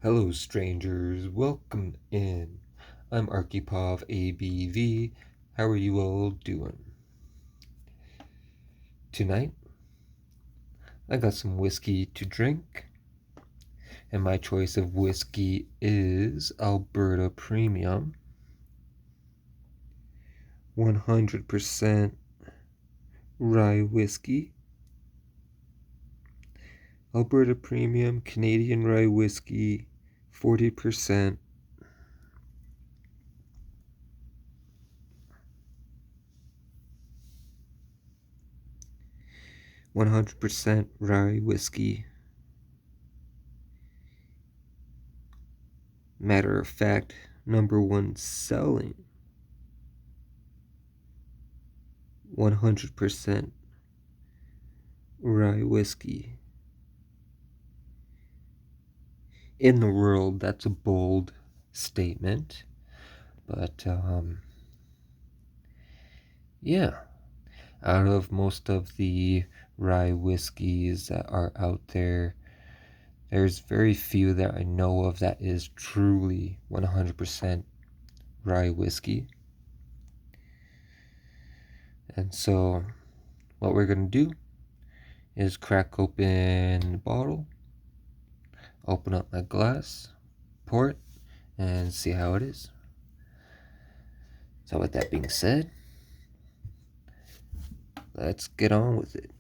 Hello strangers, welcome in. I'm ArkipovABV. How are you all doing? Tonight, I got some whiskey to drink, and my choice of whiskey is Alberta Premium. 100% Rye Whisky. Alberta Premium Canadian Rye Whisky, 40%. "100% Rye Whisky. Matter of fact, #1 selling 100% Rye Whisky. In the world, that's a bold statement, but yeah, out of most of the rye whiskeys that are out there, there's very few that I know of that is truly 100% rye whiskey. And so what we're going to do is crack open the bottle, open up my glass, pour it, and see how it is. So with that being said, let's get on with it.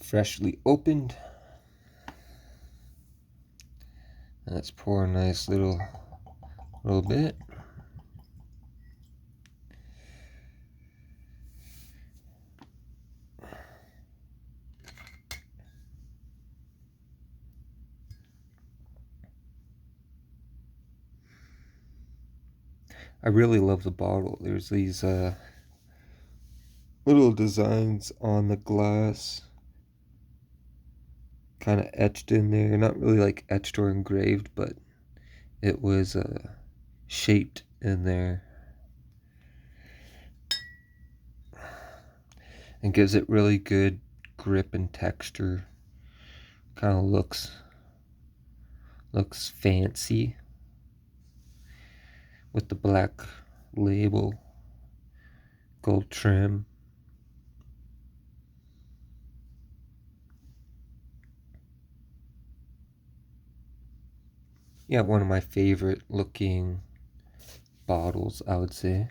Freshly opened. Let's pour a nice little bit. I really love the bottle. There's these little designs on the glass, kind of etched in there. Not really like etched or engraved, but it was shaped in there, and gives it really good grip and texture. Kind of looks fancy with the black label, gold trim. Yeah, one of my favorite looking bottles, I would say.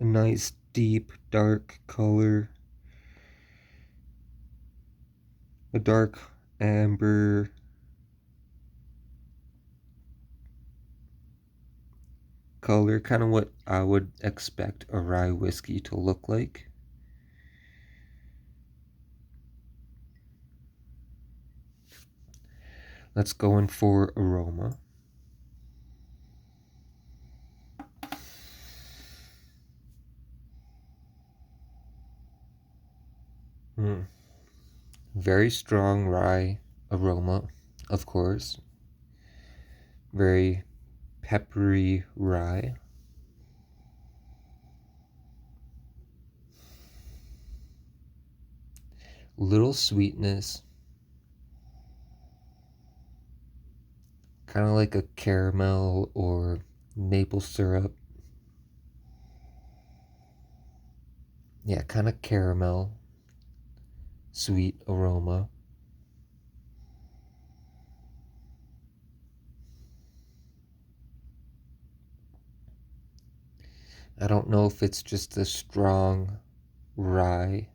A nice deep dark color, a dark amber color, kind of what I would expect a rye whiskey to look like. Let's go in for aroma. Very strong rye aroma, of course. Very peppery rye. Little sweetness. Kind of like a caramel or maple syrup. Yeah, kind of caramel. Sweet aroma. I don't know if it's just a strong rye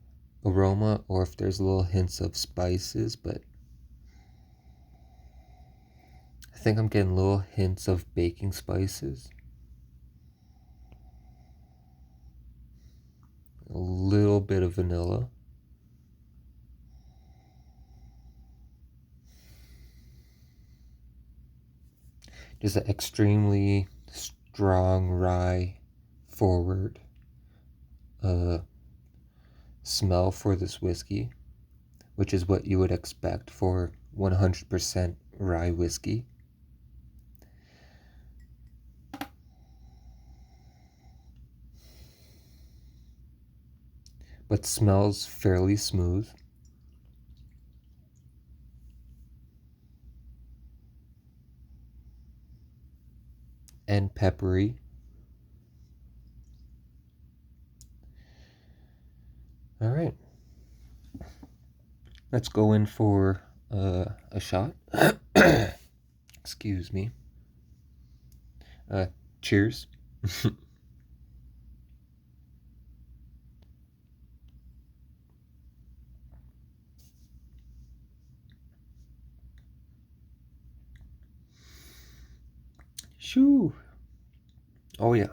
aroma or if there's little hints of spices, but I think I'm getting little hints of baking spices. A little bit of vanilla. Just an extremely strong rye forward smell for this whiskey. which is what you would expect for 100% rye whiskey. But smells fairly smooth. And peppery. All right. Let's go in for a shot. Excuse me. Cheers. Shoo. Oh yeah.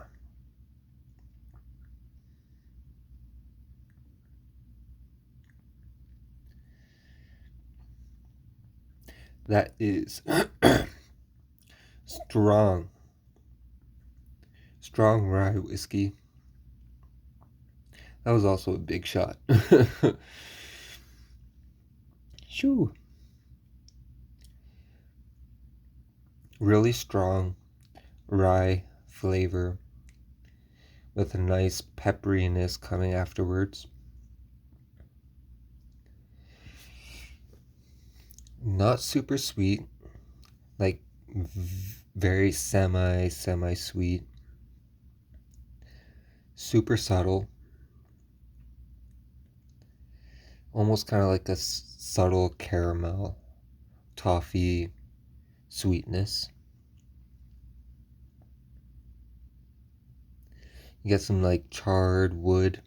That is strong rye whiskey. That was also a big shot. Shoo. Really strong rye flavor with a nice pepperiness coming afterwards. Not super sweet, like very semi-sweet. Super subtle. Almost kind of like a subtle caramel, toffee sweetness. You get some like charred wood.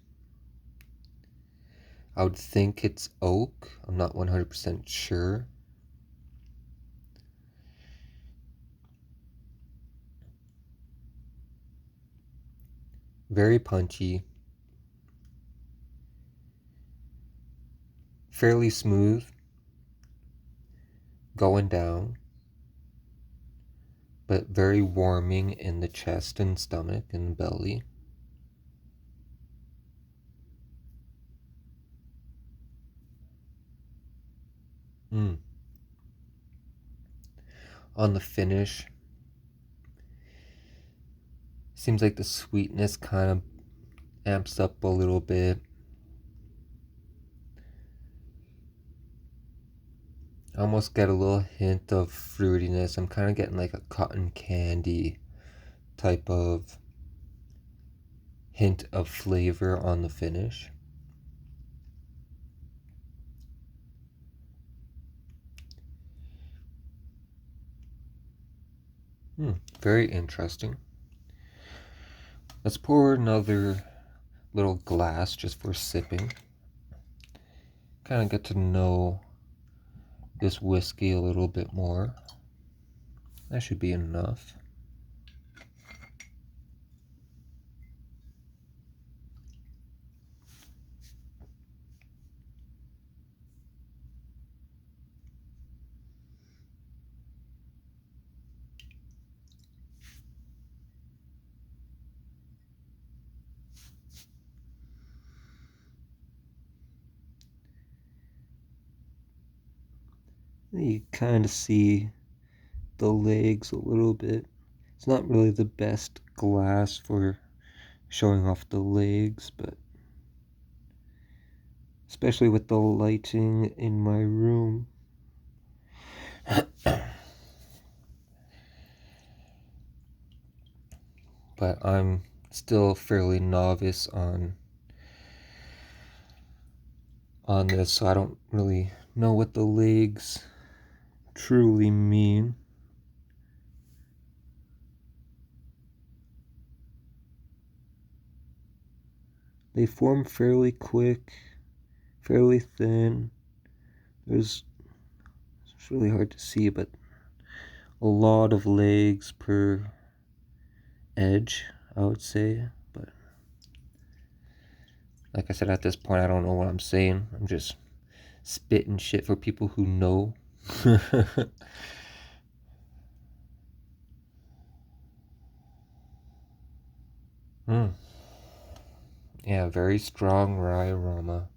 I would think it's oak. I'm not 100% sure. Very punchy. Fairly smooth. Going down. But very warming in the chest and stomach and belly. On the finish, seems like the sweetness kind of amps up a little bit. I almost get a little hint of fruitiness. I'm kind of getting like a cotton candy type of hint of flavor on the finish. Very interesting. Let's pour another little glass just for sipping. Kind of get to know this whiskey a little bit more. That should be enough. You kind of see the legs a little bit. It's not really the best glass for showing off the legs, but especially with the lighting in my room. But I'm still fairly novice on this, so I don't really know what the legs truly mean. They form fairly quick, fairly thin. It's really hard to see, but a lot of legs per edge, I would say. But like I said, at this point, I don't know what I'm saying. I'm just spitting shit for people who know. Yeah, very strong rye aroma.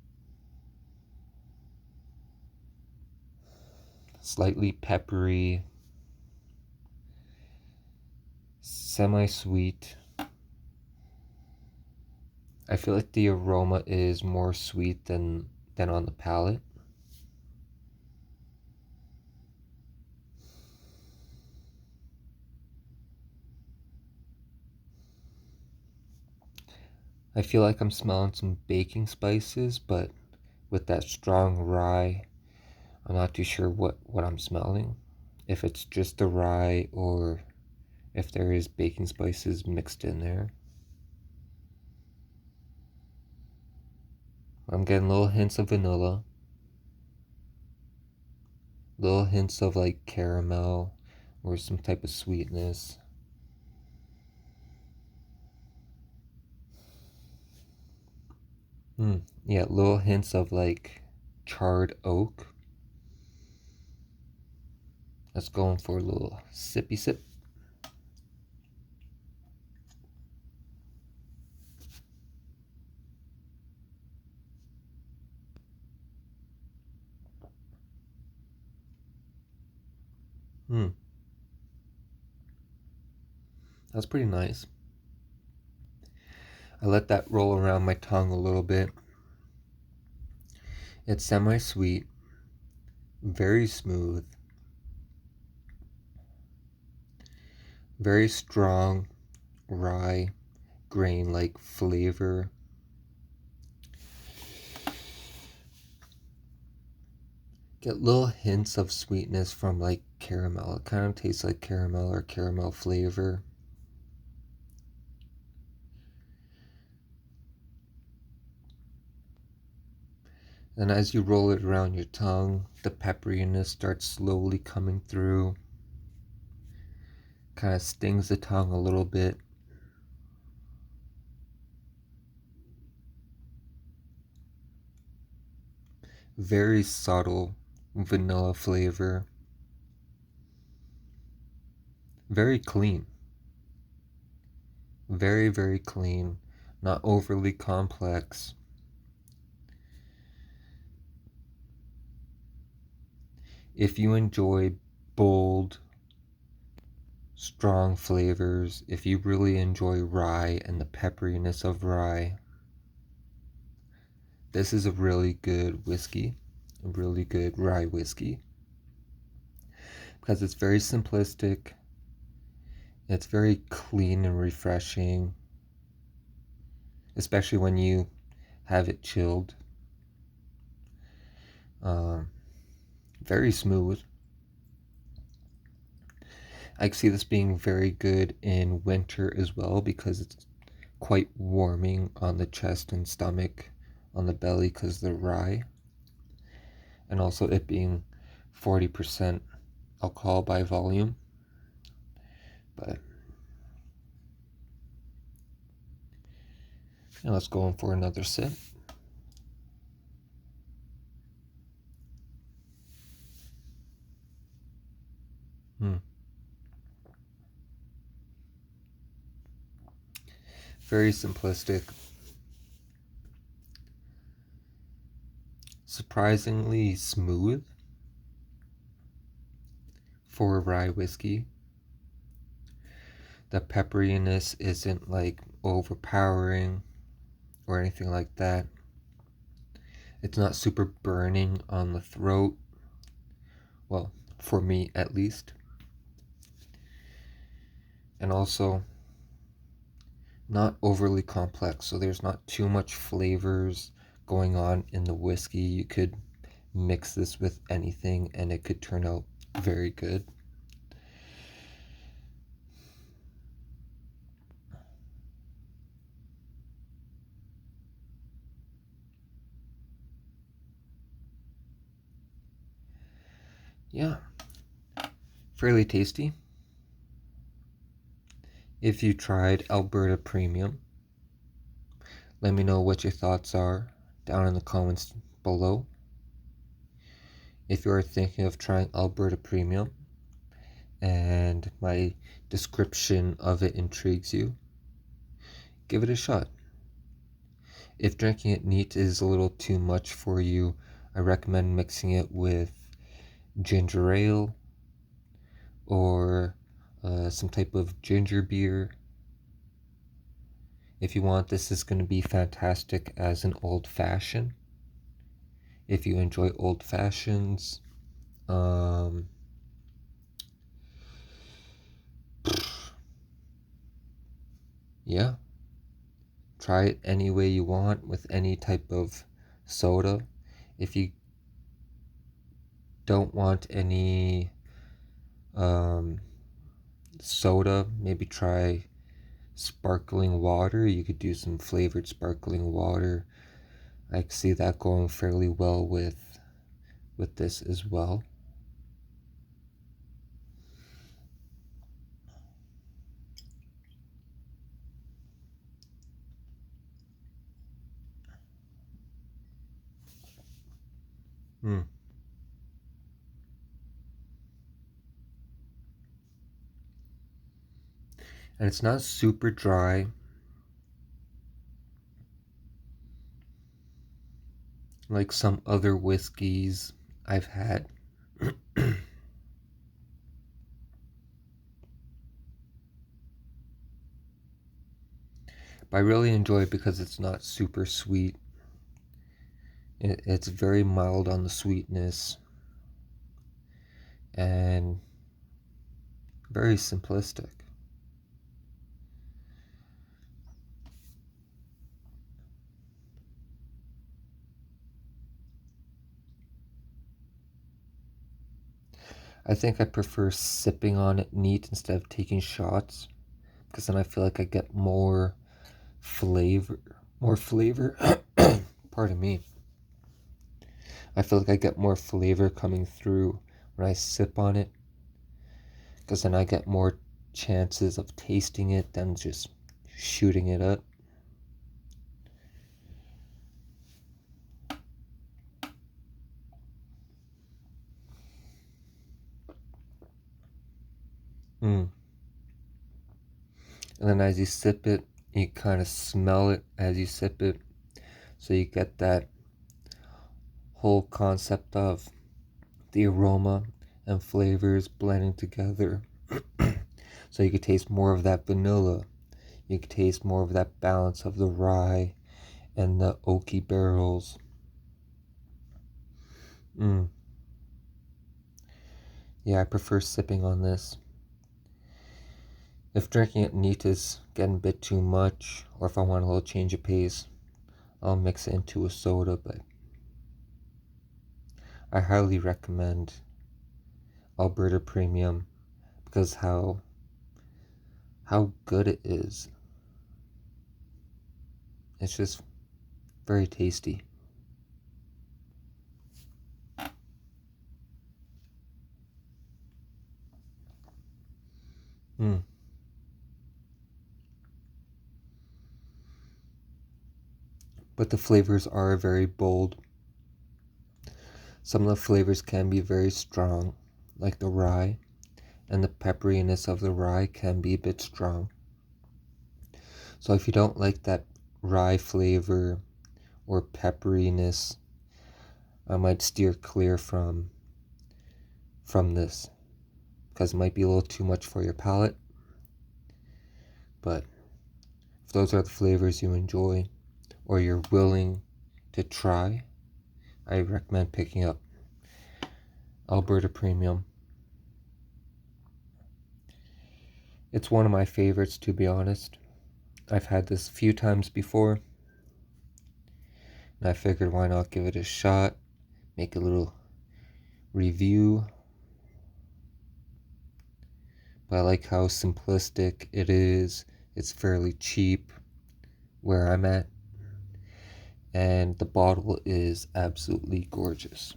slightly peppery, semi-sweet. I feel like the aroma is more sweet than on the palate. I feel like I'm smelling some baking spices, but with that strong rye, I'm not too sure what I'm smelling. If it's just the rye or if there is baking spices mixed in there. I'm getting little hints of vanilla, little hints of like caramel or some type of sweetness. Yeah, little hints of like charred oak. Let's go in for a little sippy sip. That's pretty nice. I let that roll around my tongue a little bit. It's semi-sweet, very smooth, very strong rye grain-like flavor. Get little hints of sweetness from like caramel. It kind of tastes like caramel or caramel flavor. And as you roll it around your tongue, the pepperiness starts slowly coming through. Kind of stings the tongue a little bit. Very subtle vanilla flavor. Very clean. Very, very clean. Not overly complex. If you enjoy bold, strong flavors, if you really enjoy rye and the pepperiness of rye, this is a really good whiskey, a really good rye whiskey. Because it's very simplistic, it's very clean and refreshing, especially when you have it chilled. Very smooth. I see this being very good in winter as well because it's quite warming on the chest and stomach, on the belly because of the rye. And also it being 40% alcohol by volume. But now let's go in for another sip. Very simplistic. Surprisingly smooth for a rye whiskey. The pepperiness isn't like overpowering or anything like that. It's not super burning on the throat. Well, for me at least. And also not overly complex, so there's not too much flavors going on in the whiskey. You could mix this with anything and it could turn out very good. Yeah, fairly tasty. If you tried Alberta Premium, let me know what your thoughts are down in the comments below. If you are thinking of trying Alberta Premium and my description of it intrigues you, give it a shot. If drinking it neat is a little too much for you, I recommend mixing it with ginger ale or some type of ginger beer. If you want, this is going to be fantastic as an old fashioned. If you enjoy old fashions, yeah, try it any way you want with any type of soda. If you don't want any soda, maybe try sparkling water. You could do some flavored sparkling water. I can see that going fairly well with this as well. And it's not super dry. Like some other whiskeys I've had. But I really enjoy it because it's not super sweet. It's very mild on the sweetness and very simplistic. I think I prefer sipping on it neat instead of taking shots, because then I feel like I get more flavor. Pardon me. I feel like I get more flavor coming through when I sip on it, because then I get more chances of tasting it than just shooting it up. And then as you sip it, you kind of smell it as you sip it, so you get that whole concept of the aroma and flavors blending together. So you could taste more of that vanilla, you could taste more of that balance of the rye and the oaky barrels. Yeah, I prefer sipping on this. If drinking it neat is getting a bit too much, or if I want a little change of pace, I'll mix it into a soda, but I highly recommend Alberta Premium because how good it is. It's just very tasty. But the flavors are very bold. Some of the flavors can be very strong, like the rye, and the pepperiness of the rye can be a bit strong. So if you don't like that rye flavor or pepperiness, I might steer clear from this, because it might be a little too much for your palate. But if those are the flavors you enjoy or you're willing to try, I recommend picking up Alberta Premium. It's one of my favorites, to be honest. I've had this a few times before, and I figured why not give it a shot, make a little review. But I like how simplistic it is. It's fairly cheap where I'm at, and the bottle is absolutely gorgeous.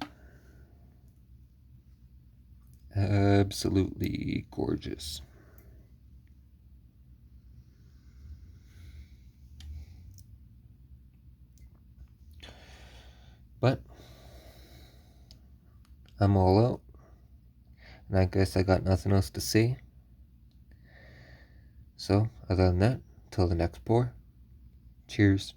Absolutely gorgeous. But I'm all out, and I guess I got nothing else to say. So, other than that, till the next pour, cheers.